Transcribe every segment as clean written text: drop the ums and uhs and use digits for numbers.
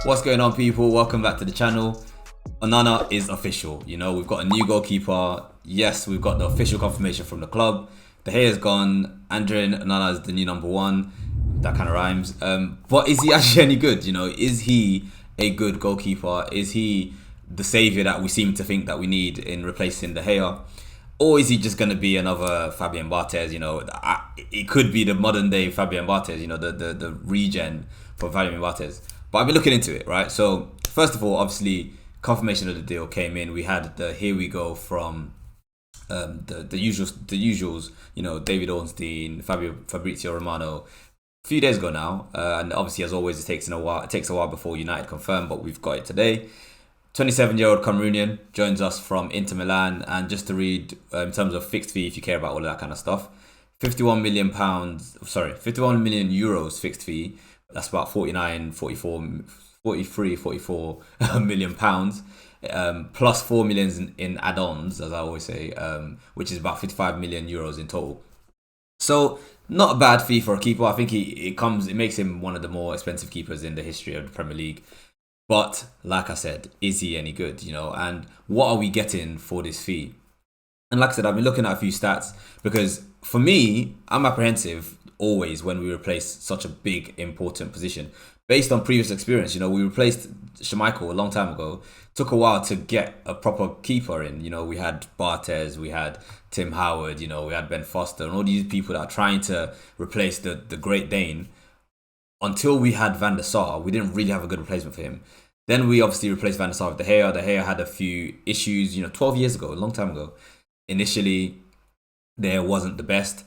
What's going on, people? Welcome back to the channel. Onana is official. You know, we've got a new goalkeeper. Yes, we've got the official confirmation from the club. De Gea's gone. Andre Onana is the new number one. That kind of rhymes. But is he actually any good? You know, is he a good goalkeeper? Is he the saviour that we seem to think that we need in replacing De Gea? Or is he just going to be another Fabian Barthez? You know, it could be the modern day Fabian Barthez, you know, the regen for Fabian Barthez. But I've been looking into it, right? So, first of all, obviously, confirmation of the deal came in. We had the here we go from the usuals, you know, David Ornstein, Fabrizio Romano, a few days ago now. And obviously, as always, it takes a while before United confirm, but we've got it today. 27-year-old Cameroonian joins us from Inter Milan, and just to read in terms of fixed fee, if you care about all of that kind of stuff, 51 million euros fixed fee. That's about 44 million pounds, plus 4 million in add-ons, as I always say, which is about 55 million euros in total. So not a bad fee for a keeper. I think it makes him one of the more expensive keepers in the history of the Premier League. But like I said, is he any good? You know, and what are we getting for this fee? And like I said, I've been looking at a few stats because for me, I'm apprehensive always when we replace such a big, important position. Based on previous experience, you know, we replaced Schmeichel a long time ago. Took a while to get a proper keeper in. You know, we had Barthez, we had Tim Howard, you know, we had Ben Foster, and all these people that are trying to replace the Great Dane. Until we had Van der Sar, we didn't really have a good replacement for him. Then we obviously replaced Van der Sar with De Gea. De Gea had a few issues, you know, 12 years ago, a long time ago. Initially, De Gea wasn't the best.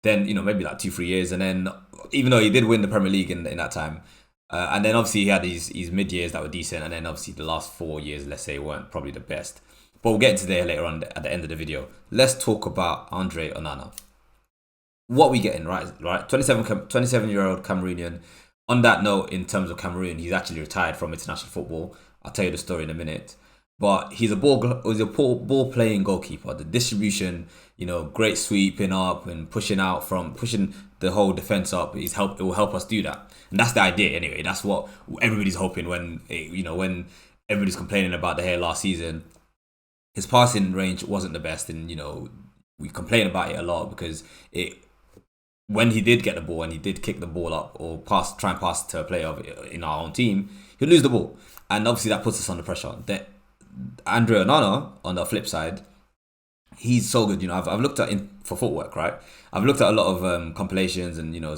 Then, you know, maybe like 2-3 years. And then, even though he did win the Premier League in that time, and then obviously he had these mid-years that were decent. And then obviously the last 4 years, let's say, weren't probably the best. But we'll get into there later on at the end of the video. Let's talk about Andre Onana. What we getting, right? 27-year-old Cameroonian. On that note, in terms of Cameroon, he's actually retired from international football. I'll tell you the story in a minute. But he's a ball playing goalkeeper. The distribution, you know, great sweeping up and pushing the whole defense up. It will help us do that, and that's the idea anyway. That's what everybody's hoping when everybody's complaining about De Gea last season. His passing range wasn't the best, and you know we complain about it a lot because when he did get the ball and he did kick the ball up or try and pass to a player in our own team, he'll lose the ball. And obviously that puts us under pressure. Andre Onana, on the flip side, he's so good. You know, I've looked at for footwork, right? I've looked at a lot of compilations and, you know,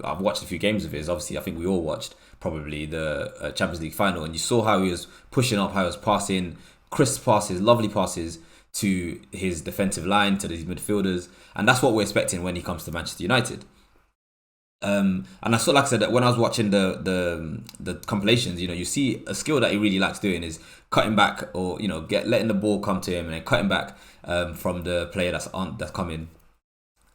I've watched a few games of his. Obviously, I think we all watched probably the Champions League final, and you saw how he was pushing up, how he was passing, crisp passes, lovely passes to his defensive line, to these midfielders, and that's what we're expecting when he comes to Manchester United. And I saw, like I said, that when I was watching the compilations, you know, you see a skill that he really likes doing is cutting back, or you know, letting the ball come to him and then cutting back from the player that's coming,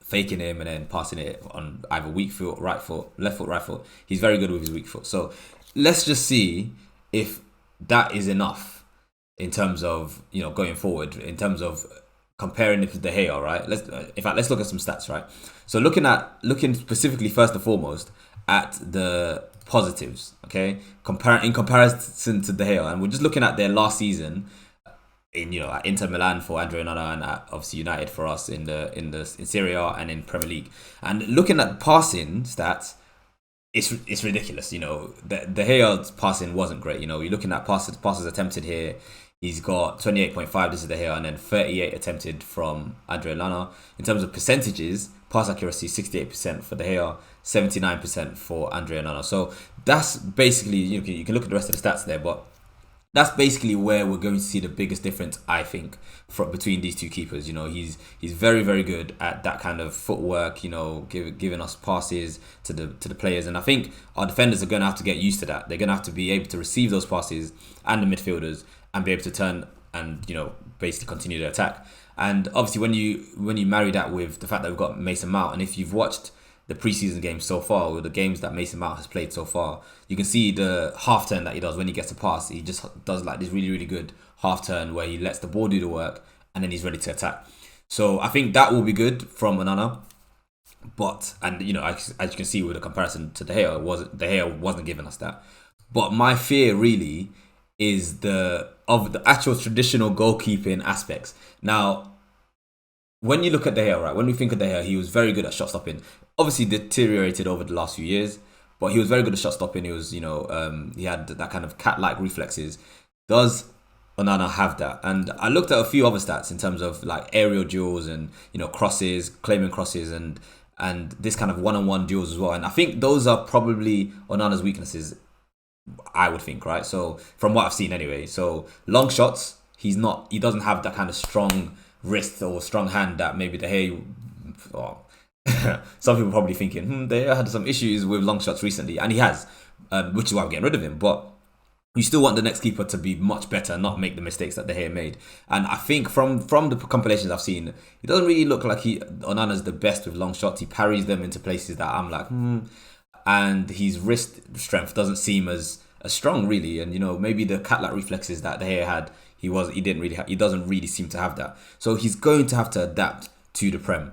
faking him and then passing it on either weak foot, right foot, left foot, right foot. He's very good with his weak foot. So let's just see if that is enough in terms of, you know, going forward, in terms of comparing it to De Gea, right? Let's look at some stats, right? So looking specifically first and foremost at the positives, okay? In comparison to De Gea, and we're just looking at their last season at Inter Milan for Andre Onana, and at obviously United for us in Serie A and in Premier League. And looking at passing stats, it's ridiculous. You know, De Gea's passing wasn't great. You know, you're looking at passes attempted here. He's got 28.5, this is De Gea, and then 38 attempted from Andre Onana. In terms of percentages, pass accuracy 68% for De Gea, 79% for Andre Onana. So that's basically, you can look at the rest of the stats there, but that's basically where we're going to see the biggest difference, I think, between these two keepers. You know, he's very, very good at that kind of footwork, you know, giving us passes to the players. And I think our defenders are going to have to get used to that. They're going to have to be able to receive those passes, and the midfielders, and be able to turn and, you know, basically continue to attack. And obviously when you marry that with the fact that we've got Mason Mount, and if you've watched the preseason games so far, or the games that Mason Mount has played so far, you can see the half turn that he does when he gets a pass. He just does like this really, really good half turn where he lets the ball do the work and then he's ready to attack. So I think that will be good from Onana. But, and you know, as you can see with the comparison to De Gea, De Gea wasn't giving us that. But my fear really is the actual traditional goalkeeping aspects. Now, when you look at De Gea, right? When we think of De Gea, he was very good at shot stopping. Obviously, deteriorated over the last few years, but he was very good at shot stopping. He was, he had that kind of cat-like reflexes. Does Onana have that? And I looked at a few other stats in terms of like aerial duels and crosses, claiming crosses, and this kind of one-on-one duels as well. And I think those are probably Onana's weaknesses. I would think, right? So from what I've seen anyway, so long shots, he doesn't have that kind of strong wrist or strong hand that maybe De Gea. Oh, some people probably thinking, De Gea had some issues with long shots recently, and he has, which is why I'm getting rid of him. But you still want the next keeper to be much better, not make the mistakes that De Gea made. And I think from the compilations I've seen, it doesn't really look like Onana's the best with long shots. He parries them into places that I'm like, and his wrist strength doesn't seem as strong really. And maybe the cat-like reflexes that De Gea had, he doesn't really seem to have that. So he's going to have to adapt to the Prem.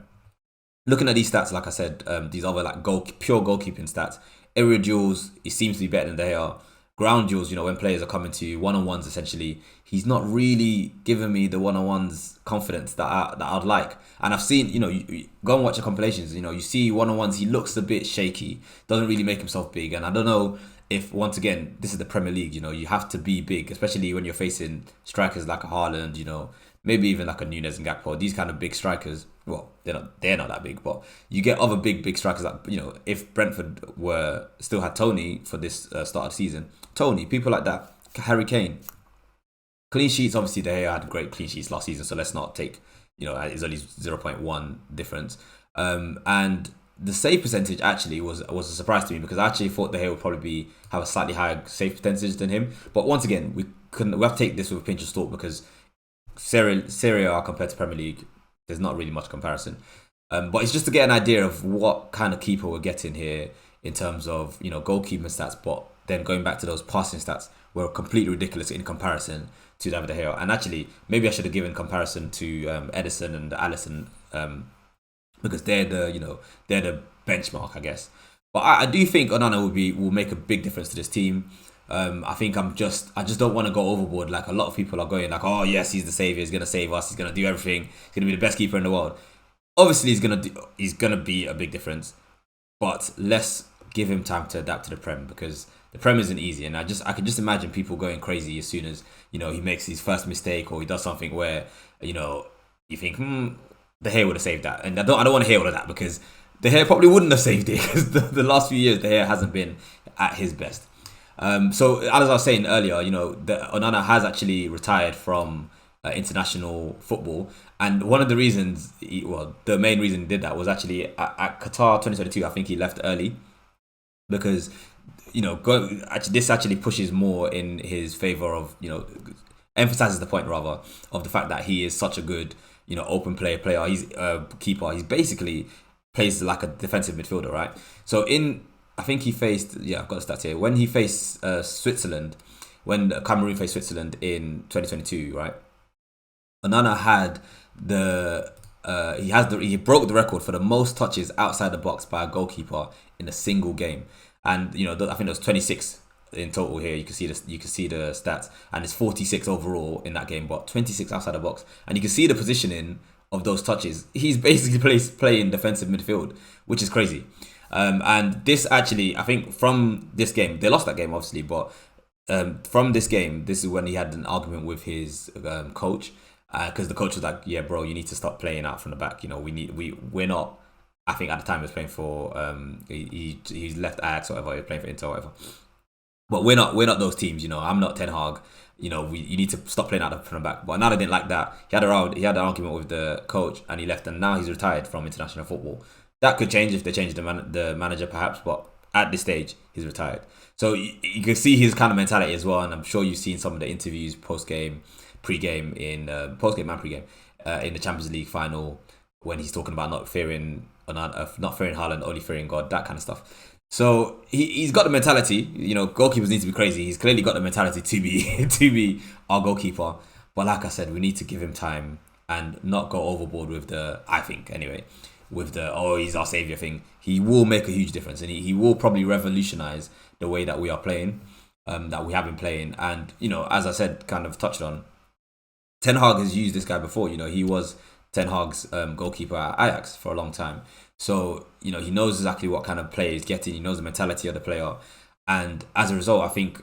Looking at these stats, like I said, these other like pure goalkeeping stats, aerial duels, he seems to be better than they are. Ground duels, when players are coming to you, one-on-ones essentially, he's not really giving me the one-on-ones confidence that I'd like. And I've seen, you go and watch the compilations, you see one-on-ones, he looks a bit shaky, doesn't really make himself big. And I don't know if, once again, this is the Premier League, you have to be big, especially when you're facing strikers like a Haaland, maybe even like a Nunes and Gakpo, these kind of big strikers. Well, they're not that big, but you get other big strikers like, if Brentford still had Tony for this start of the season, Tony, people like that, Harry Kane. Clean sheets, obviously they had great clean sheets last season, so let's not take, it's only 0.1 difference. And the save percentage actually was a surprise to me, because I actually thought De Gea would probably have a slightly higher save percentage than him. But once again, we have to take this with a pinch of salt, because Serie A compared to Premier League, there's not really much comparison. But it's just to get an idea of what kind of keeper we're getting here in terms of goalkeeping stats. But then going back to those passing stats, were completely ridiculous in comparison to David De Gea. And actually, maybe I should have given comparison to Edison and Alisson, because they're the benchmark, I guess. But I do think Onana will make a big difference to this team. I think I just don't want to go overboard. Like a lot of people are going like, oh yes, he's the savior, he's gonna save us, he's gonna do everything, he's gonna be the best keeper in the world. Obviously, he's gonna be a big difference, but let's give him time to adapt to the Prem, because the Prem isn't easy. And I can just imagine people going crazy as soon as he makes his first mistake, or he does something where you think De Gea would have saved that. And I don't want to hear all of that, because De Gea probably wouldn't have saved it, because the last few years De Gea hasn't been at his best. So as I was saying earlier, Onana has actually retired from international football, and one of the reasons, the main reason he did that was actually at Qatar 2022. I think he left early because this actually pushes more in his favor of emphasizes the point rather of the fact that he is such a good open player. He's a keeper. He's basically plays like a defensive midfielder, right? So I think he faced, I've got the stats here. When he faced Switzerland, when Cameroon faced Switzerland in 2022, right? Onana had he broke the record for the most touches outside the box by a goalkeeper in a single game. And I think it was 26 in total here. You can see the stats, and it's 46 overall in that game, but 26 outside the box. And you can see the positioning of those touches. He's basically playing defensive midfield, which is crazy. And this actually, I think from this game, they lost that game obviously, but from this game, this is when he had an argument with his coach, because the coach was like, "Yeah, bro, you need to stop playing out from the back. We're not." I think at the time he was playing for he's left Ajax or whatever. He was playing for Inter or whatever. But we're not those teams. I'm not Ten Hag. You need to stop playing out from the back. But Onana didn't like that. He had an argument with the coach, and he left, and now he's retired from international football. That could change if they change the manager perhaps, but at this stage, he's retired. So you can see his kind of mentality as well, and I'm sure you've seen some of the interviews post-game, pre-game, in post-game and pre-game in the Champions League final, when he's talking about not fearing Haaland, only fearing God, that kind of stuff. So he's got the mentality. Goalkeepers need to be crazy. He's clearly got the mentality to be our goalkeeper. But like I said, we need to give him time and not go overboard with he's our saviour thing. He will make a huge difference, and he will probably revolutionise the way that we are playing. that we have been playing. And, you know, as I said, kind of touched on, Ten Hag has used this guy before. You know, he was Ten Hag's goalkeeper at Ajax for a long time. So, you know, he knows exactly what kind of player he's getting. He knows the mentality of the player. And as a result, I think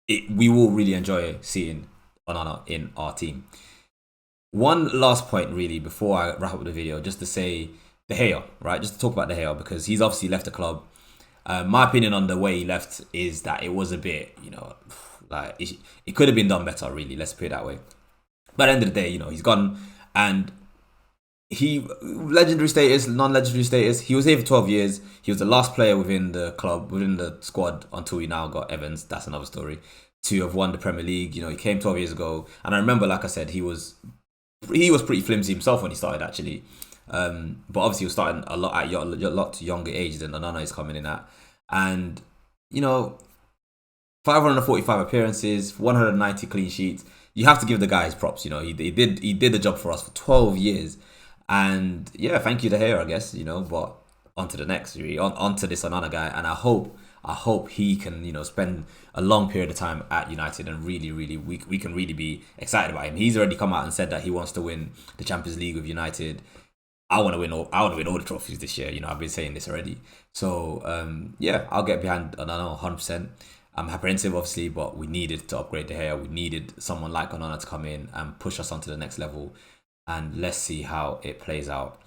we will really enjoy seeing Onana in our team. One last point, really, before I wrap up the video, just to say De Gea, right? Just to talk about De Gea, because he's obviously left the club. My opinion on the way he left is that it was a bit, you know, like it could have been done better, really. Let's put it that way. But at the end of the day, you know, he's gone, and he, legendary status, non-legendary status, he was here for 12 years. He was the last player within the club, within the squad, until we now got Evans. That's another story. To have won the Premier League. You know, he came 12 years ago, and I remember, like I said, he was pretty flimsy himself when he started, actually. But obviously he was starting a lot at a lot younger age than Onana is coming in at. And, you know, 545 appearances, 190 clean sheets. You have to give the guy his props. You know, he did the job for us for 12 years. And yeah, thank you to De Gea, I guess, you know, but on to the next, really, on to this Onana guy. And I hope he can, you know, spend a long period of time at United, and really, we can really be excited about him. He's already come out and said that he wants to win the Champions League with United. I want to win all the trophies this year. You know, I've been saying this already. So yeah, I'll get behind Onana 100%. I'm apprehensive, obviously, but we needed to upgrade De Gea. We needed someone like Onana to come in and push us onto the next level. And let's see how it plays out.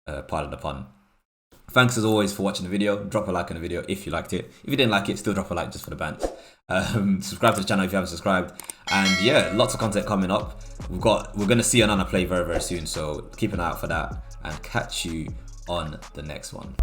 Pardon the pun. Thanks as always for watching the video. Drop a like on the video if you liked it. If you didn't like it, still drop a like just for the bants. Subscribe to the channel if you haven't subscribed. And yeah, lots of content coming up. We're gonna see Onana play very, very soon, so keep an eye out for that, and catch you on the next one.